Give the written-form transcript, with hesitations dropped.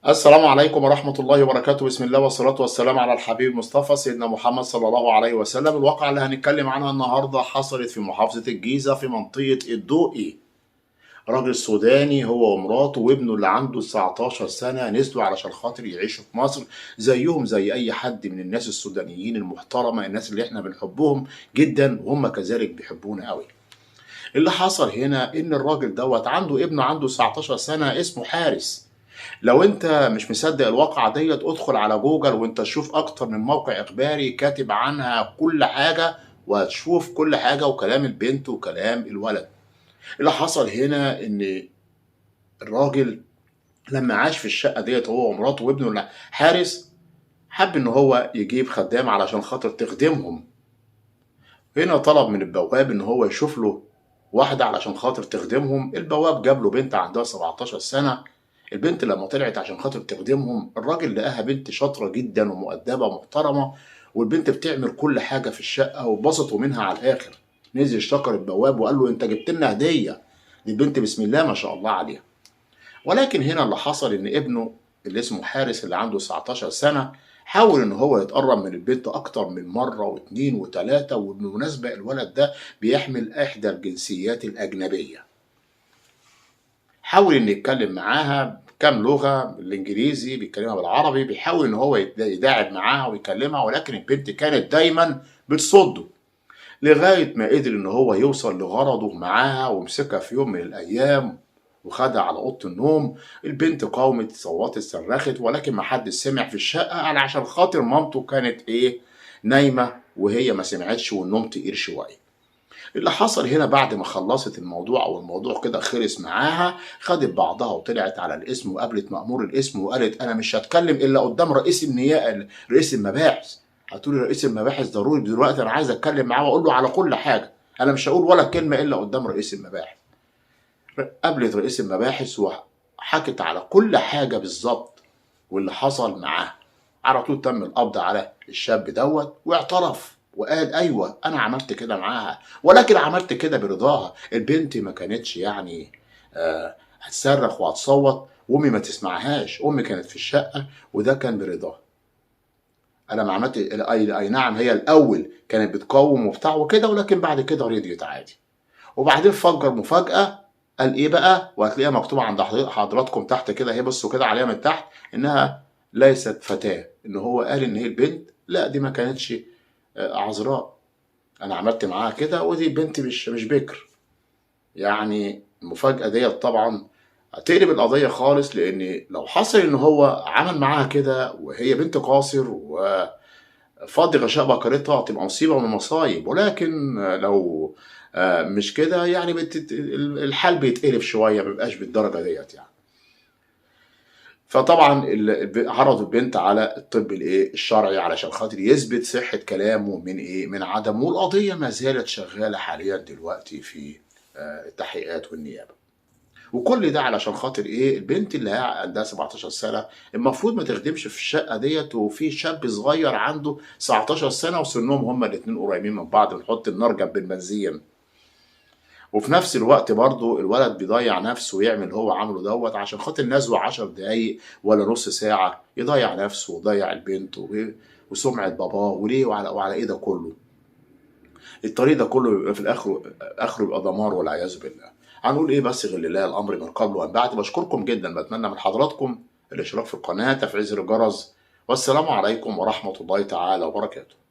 السلام عليكم ورحمة الله وبركاته. بسم الله والصلاة والسلام على الحبيب المصطفى سيدنا محمد صلى الله عليه وسلم. الواقعة اللي هنتكلم عنها النهاردة حصلت في محافظة الجيزة في منطقة الدقي. راجل سوداني هو ومراته وابنه اللي عنده 19 سنة نزلوا علشان خاطر يعيشوا في مصر زيهم زي أي حد من الناس السودانيين المحترمة، الناس اللي احنا بنحبهم جدا وهم كذلك بيحبونا قوي. اللي حصل هنا إن الراجل دوت عنده 19 سنة اسمه حارس. لو انت مش مصدق الواقعة ديت ادخل على جوجل وانت تشوف اكتر من موقع اخباري كاتب عنها كل حاجة، وهتشوف كل حاجة وكلام البنت وكلام الولد. اللي حصل هنا ان الراجل لما عاش في الشقة ديت هو ومراته وابنه اللي حارس، حب ان هو يجيب خدام علشان خاطر تخدمهم. هنا طلب من البواب ان هو يشوف له واحدة علشان خاطر تخدمهم. البواب جاب له بنت عندها 17 سنة. البنت لما طلعت عشان خاطر تخدمهم الراجل لقاها بنت شاطرة جدا ومؤدبة ومحترمة، والبنت بتعمل كل حاجة في الشقة وبسطوا منها على الآخر. نزل اشتكر البواب وقال له انت جبت لنا هدية، دي البنت بسم الله ما شاء الله عليها. ولكن هنا اللي حصل ان ابنه اللي اسمه حارس اللي عنده 19 سنة حاول ان هو يتقرب من البنت اكتر من مرة واثنين وثلاثة. وبالمناسبة الولد ده بيحمل احدى الجنسيات الاجنبية. حاول ان يتكلم معاها كام لغة، الانجليزي بيتكلمها بالعربي، بيحاول ان هو يداعب معاها ويكلمها، ولكن البنت كانت دايما بتصده. لغاية ما قدر ان هو يوصل لغرضه معاها ومسكها في يوم من الايام وخدها على اوضه النوم. البنت قاومت صوتت صرخت، ولكن ما حد سمع في الشقه علشان خاطر مامته كانت نايمه وهي ما سمعتش والنوم تقيل شويه. اللي حصل هنا بعد ما خلصت الموضوع او الموضوع كده خلص معاها، خدت بعضها وطلعت على القسم وقابلت مأمور القسم وقالت انا مش هتكلم الا قدام رئيس النيابه رئيس المباحث. هتقولي رئيس المباحث ضروري دلوقتي انا عايز اتكلم معاه واقول له على كل حاجه، انا مش هقول ولا كلمه الا قدام رئيس المباحث. قابلت رئيس المباحث وحكت على كل حاجه بالظبط واللي حصل معاه. على طول تم القبض على الشاب دوت واعترف وقال ايوه انا عملت كده معاها، ولكن عملت كده برضاها. البنت ما كانتش هتصرخ وهتصوت وامي ما تسمعهاش، امي كانت في الشقه وده كان برضاها. انا ما عملت اي نعم، هي الاول كانت بتقاوم وبتاع وكده، ولكن بعد كده رضيت عادي. وبعدين فجر مفاجاه، قال ايه بقى، وهتلاقيها مكتوبه عند حضراتكم تحت كده اهي، بصوا كده عليها من تحت، انها ليست فتاه. ان هو قال ان هي البنت لا دي ما كانتش عذراء، انا عملت معاها كده ودي بنت مش بكر. يعني المفاجاه ديت طبعا هتقلب القضيه خالص، لان لو حصل ان هو عمل معاها كده وهي بنت قاصر وفاضي غشاء بكرتها تبقى مصيبه من المصايب. ولكن لو مش كده يعني الحال بيتقلب شويه، ما بيبقاش بالدرجه ديت يعني. فطبعا عرضوا البنت على الطب الشرعي علشان خاطر يثبت صحة كلامه من عدمه، والقضية ما زالت شغالة حاليا دلوقتي في التحقيقات والنيابة. وكل ده علشان خاطر البنت اللي عندها 17 سنة المفروض ما تخدمش في الشقة ديت، وفي شاب صغير عنده 19 سنة وسنهم هما الاتنين قريبين من بعض، نحط النار جنب البنزين. وفي نفس الوقت برضه الولد بيضيع نفسه ويعمل اللي هو عمله دوت عشان خاطر نزوه 10 دقايق ولا نص ساعة، يضيع نفسه ويضيع البنت وسمعة باباه وليه وعلى ايه ده كله. الطريق ده كله بيبقى في اخره بيبقى دمار والعياذ بالله. هنقول بس غير لله الامر من قبل ومن بعد. بشكركم جدا، بتمنى من حضراتكم الاشتراك في القناة، تفعيل زر الجرس، والسلام عليكم ورحمة الله تعالى وبركاته.